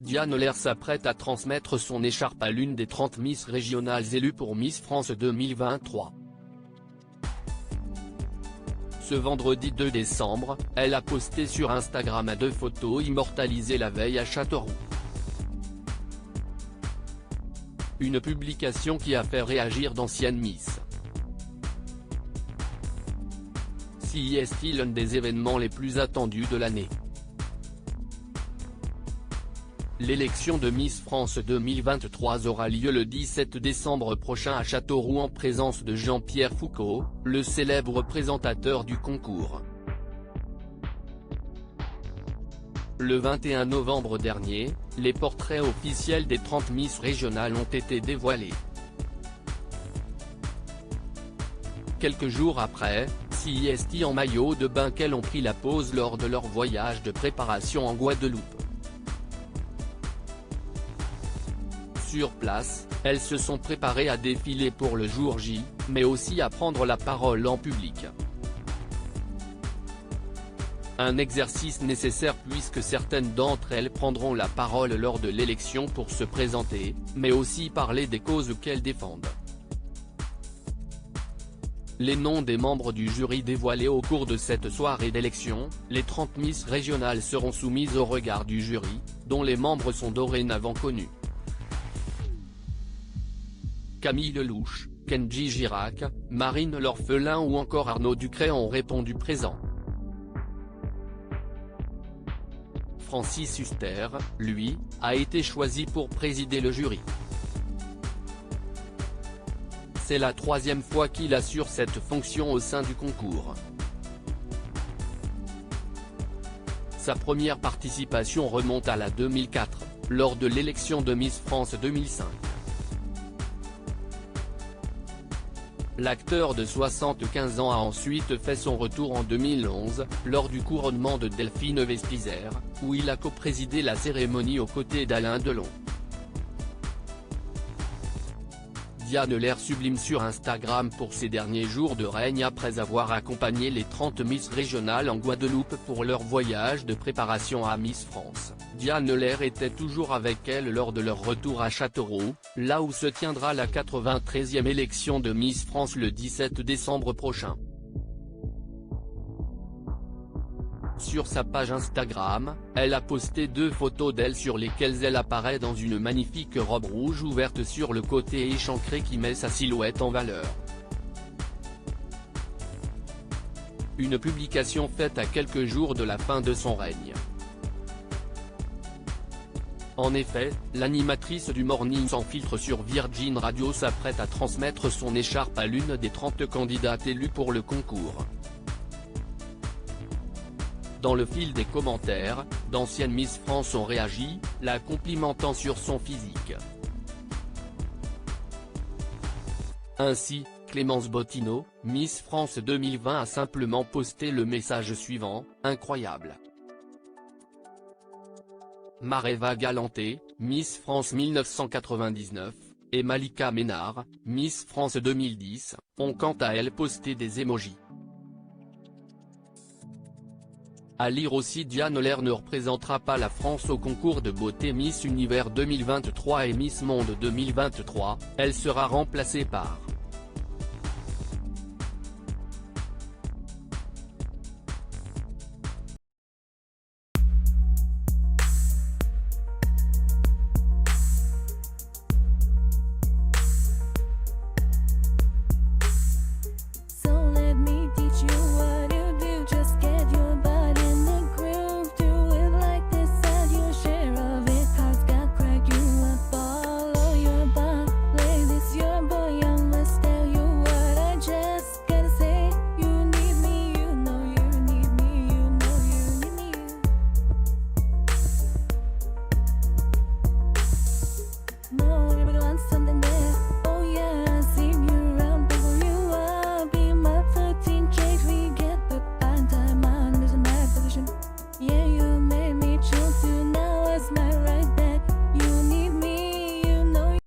Diane Lair s'apprête à transmettre son écharpe à l'une des 30 Miss régionales élues pour Miss France 2023. Ce vendredi 2 décembre, elle a posté sur Instagram 2 photos immortalisées la veille à Châteauroux. Une publication qui a fait réagir d'anciennes Miss. Si est-il l'un des événements les plus attendus de l'année? L'élection de Miss France 2023 aura lieu le 17 décembre prochain à Châteauroux en présence de Jean-Pierre Foucault, le célèbre présentateur du concours. Le 21 novembre dernier, les portraits officiels des 30 Miss régionales ont été dévoilés. Quelques jours après, CIST en maillot de bain qu'elles ont pris la pose lors de leur voyage de préparation en Guadeloupe. Sur place, elles se sont préparées à défiler pour le jour J, mais aussi à prendre la parole en public. Un exercice nécessaire puisque certaines d'entre elles prendront la parole lors de l'élection pour se présenter, mais aussi parler des causes qu'elles défendent. Les noms des membres du jury dévoilés au cours de cette soirée d'élection, les 30 Miss régionales seront soumises au regard du jury, dont les membres sont dorénavant connus. Camille Lelouch, Kenji Girac, Marine L'Orphelin ou encore Arnaud Ducret ont répondu présent. Francis Huster, lui, a été choisi pour présider le jury. C'est la 3e fois qu'il assure cette fonction au sein du concours. Sa première participation remonte à la 2004, lors de l'élection de Miss France 2005. L'acteur de 75 ans a ensuite fait son retour en 2011, lors du couronnement de Delphine Vespizer, où il a coprésidé la cérémonie aux côtés d'Alain Delon. Diane Lair sublime sur Instagram pour ses derniers jours de règne après avoir accompagné les 30 Miss régionales en Guadeloupe pour leur voyage de préparation à Miss France. Diane Lair était toujours avec elle lors de leur retour à Châteauroux, là où se tiendra la 93e élection de Miss France le 17 décembre prochain. Sur sa page Instagram, elle a posté 2 photos d'elle sur lesquelles elle apparaît dans une magnifique robe rouge ouverte sur le côté et échancrée qui met sa silhouette en valeur. Une publication faite à quelques jours de la fin de son règne. En effet, l'animatrice du Morning sans filtre sur Virgin Radio s'apprête à transmettre son écharpe à l'une des 30 candidates élues pour le concours. Dans le fil des commentaires, d'anciennes Miss France ont réagi, la complimentant sur son physique. Ainsi, Clémence Bottineau, Miss France 2020 a simplement posté le message suivant: « Incroyable ». Mareva Galanté, Miss France 1999, et Malika Ménard, Miss France 2010, ont quant à elles posté des emojis. À lire aussi, Diane Lair ne représentera pas la France au concours de beauté Miss Univers 2023 et Miss Monde 2023, elle sera remplacée par